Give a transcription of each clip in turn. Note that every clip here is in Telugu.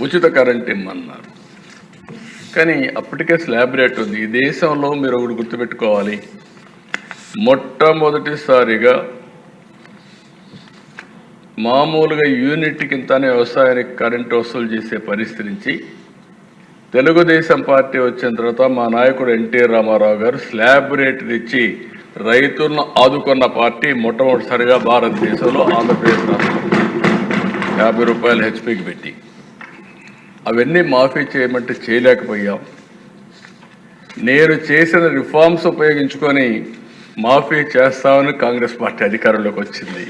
ఉచిత కరెంట్ ఇమ్మన్నారు. కానీ అప్పటికే స్లాబ్ రేట్ ఉంది. ఈ దేశంలో మీరు ఒకటి గుర్తుపెట్టుకోవాలి, మొట్టమొదటిసారిగా మామూలుగా యూనిట్కి ఇంతనే వ్యవసాయానికి కరెంటు వసూలు చేసే పరిస్థితి నుంచి తెలుగుదేశం పార్టీ వచ్చిన తర్వాత మా నాయకుడు ఎన్టీ రామారావు గారు స్లాబ్ రేట్ ఇచ్చి రైతులను ఆదుకున్న పార్టీ మొట్టమొదటిసారిగా భారతదేశంలో ఆంధ్రప్రదేశ్ రాష్ట్రం 50 రూపాయలు హెచ్పికి పెట్టి అవన్నీ మాఫీ చేయమంటే చేయలేకపోయాం. నేను చేసిన రిఫార్మ్స్ ఉపయోగించుకొని మాఫీ చేస్తామని కాంగ్రెస్ పార్టీ అధికారంలోకి వచ్చింది.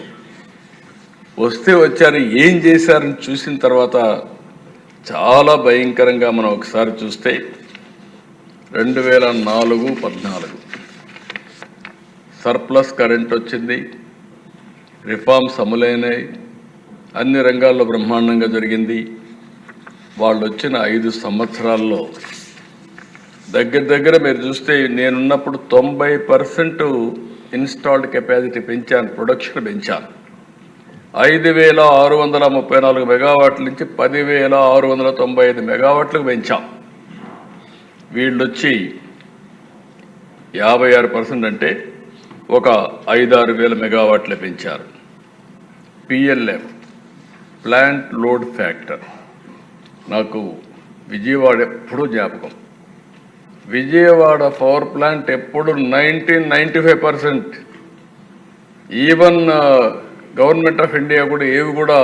వస్తే వచ్చారు, ఏం చేశారని చూసిన తర్వాత చాలా భయంకరంగా మనం ఒకసారి చూస్తే 2014-14 సర్ప్లస్ కరెంట్ వచ్చింది, రిఫార్మ్స్ అమలైనాయి, అన్ని రంగాల్లో బ్రహ్మాండంగా జరిగింది. వాళ్ళు వచ్చిన 5 సంవత్సరాల్లో దగ్గర మీరు చూస్తే నేనున్నప్పుడు 90% ఇన్స్టాల్డ్ కెపాసిటీ పెంచాను, ప్రొడక్షన్ పెంచాను. 5,634 మెగావాట్ల నుంచి 10,695 మెగావాట్లకు పెంచాం. వీళ్ళు వచ్చి 56% అంటే ఒక 5-6 వేల మెగావాట్లు పెంచారు. PLF ప్లాంట్ లోడ్ ఫ్యాక్టర్ నాకు విజయవాడ ఎప్పుడూ జ్ఞాపకం. విజయవాడ పవర్ ప్లాంట్ ఎప్పుడు 95%. ఈవెన్ గవర్నమెంట్ ఆఫ్ ఇండియా కూడా ఏవి కూడా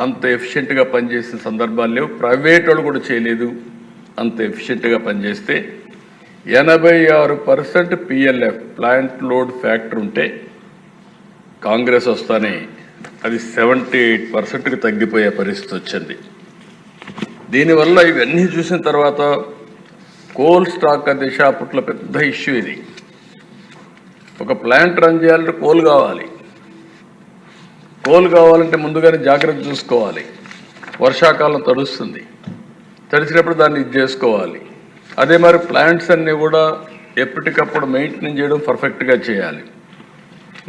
అంత ఎఫిషియెంట్గా పనిచేసిన సందర్భాలు లేవు. ప్రైవేట్ వాళ్ళు కూడా చేయలేదు అంత ఎఫిషియెంట్గా పనిచేస్తే. 86% PLF ప్లాంట్ లోడ్ ఫ్యాక్టర్ ఉంటే కాంగ్రెస్ వస్తానే అది 78%కి తగ్గిపోయే పరిస్థితి వచ్చింది. దీనివల్ల ఇవన్నీ చూసిన తర్వాత కోల్ స్టాక్ దిశ అప్పట్లో పెద్ద ఇష్యూ. ఇది ఒక ప్లాంట్ రన్ చేయాలంటే కోల్ కావాలంటే ముందుగానే జాగ్రత్త చూసుకోవాలి. వర్షాకాలం తడుస్తుంది, తడిసినప్పుడు దాన్ని ఇది చేసుకోవాలి. అదే మరి ప్లాంట్స్ అన్నీ కూడా ఎప్పటికప్పుడు మెయింటైన్ చేయడం పర్ఫెక్ట్గా చేయాలి.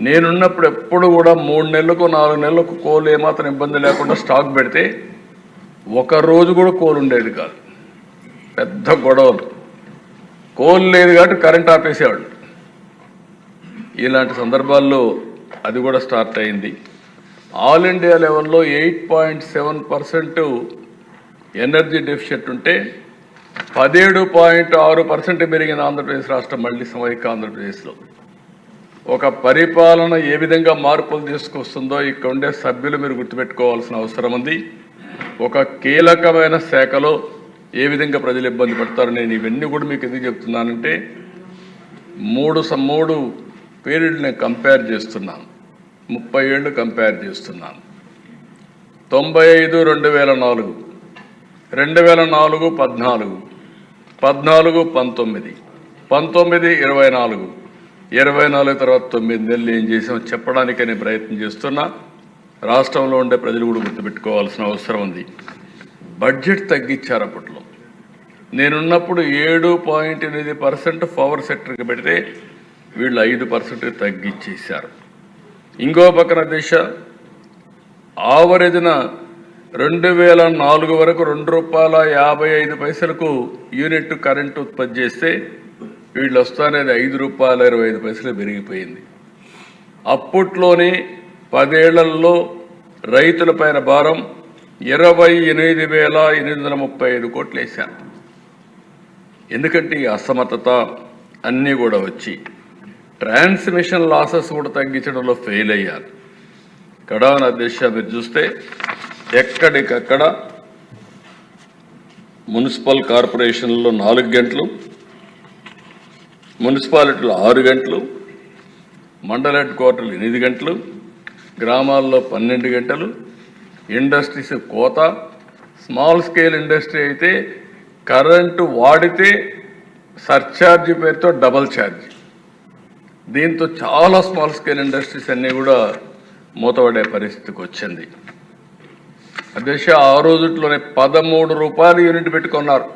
నేనున్నప్పుడు ఎప్పుడు కూడా 3 నెలలకు 4 నెలలకు కోల్ ఏమాత్రం ఇబ్బంది లేకుండా స్టాక్ పెడితే ఒక రోజు కూడా కోల్ ఉండేది కాదు. పెద్ద గొడవలు, కోల్ లేదు కాబట్టి కరెంట్ ఆపేసేవాళ్ళు. ఇలాంటి సందర్భాల్లో అది కూడా స్టార్ట్ అయింది. ఆల్ ఇండియా లెవెల్లో 8.7% ఎనర్జీ డెఫిషియట్ ఉంటే 17.6% పెరిగిన ఆంధ్రప్రదేశ్ రాష్ట్రం, మళ్ళీ సమైక్య ఆంధ్రప్రదేశ్లో. ఒక పరిపాలన ఏ విధంగా మార్పులు తీసుకొస్తుందో ఇక్కడ ఉండే సభ్యులు మీరు గుర్తుపెట్టుకోవాల్సిన అవసరం ఉంది. ఒక కీలకమైన శాఖలో ఏ విధంగా ప్రజలు ఇబ్బంది పడతారు. నేను ఇవన్నీ కూడా మీకు ఎందుకు చెప్తున్నానంటే 3 పీరియడ్ నేను కంపేర్ చేస్తున్నాను, 30 ఏళ్ళు కంపేర్ చేస్తున్నాను. 95 2004, 2004 14, 14 19, 19 24, 24 తర్వాత 9 నెలలు ఏం చేసామో చెప్పడానికి నేను ప్రయత్నం చేస్తున్నా. రాష్ట్రంలో ఉండే ప్రజలు కూడా గుర్తుపెట్టుకోవాల్సిన అవసరం ఉంది. బడ్జెట్ తగ్గించారు. అప్పట్లో నేనున్నప్పుడు 7.8% పవర్ సెక్టర్కి పెడితే వీళ్ళు 5% తగ్గించేశారు. ఇంకో పక్కన దిశ ఆవరేజ్న 2004 వరకు ₹2.55 యూనిట్ కరెంటు ఉత్పత్తి చేస్తే వీళ్ళు వస్తానేది ₹5.25 పెరిగిపోయింది. అప్పట్లోనే 10 ఏళ్లలో రైతులపైన భారం 28,835 కోట్లు వేశారు. ఎందుకంటే ఈ అసమర్థత అన్నీ కూడా వచ్చి ట్రాన్స్మిషన్ లాసెస్ కూడా తగ్గించడంలో ఫెయిల్ అయ్యారు. కడాన దిశ మీరు చూస్తే ఎక్కడికక్కడ మున్సిపల్ కార్పొరేషన్లో 4 గంటలు, మున్సిపాలిటీలో 6 గంటలు, మండల హెడ్ క్వార్టర్లు 8 గంటలు, గ్రామాల్లో 12 గంటలు, ఇండస్ట్రీస్ కోత. స్మాల్ స్కేల్ ఇండస్ట్రీ అయితే కరెంటు వాడితే సర్ఛార్జ్ పేరుతో డబల్ ఛార్జ్. దీంతో చాలా స్మాల్ స్కేల్ ఇండస్ట్రీస్ అన్నీ కూడా మూతపడే పరిస్థితికి వచ్చింది. అధ్యక్ష, ఆ రోజుల్లోనే ₹13 యూనిట్ పెట్టుకున్నారు.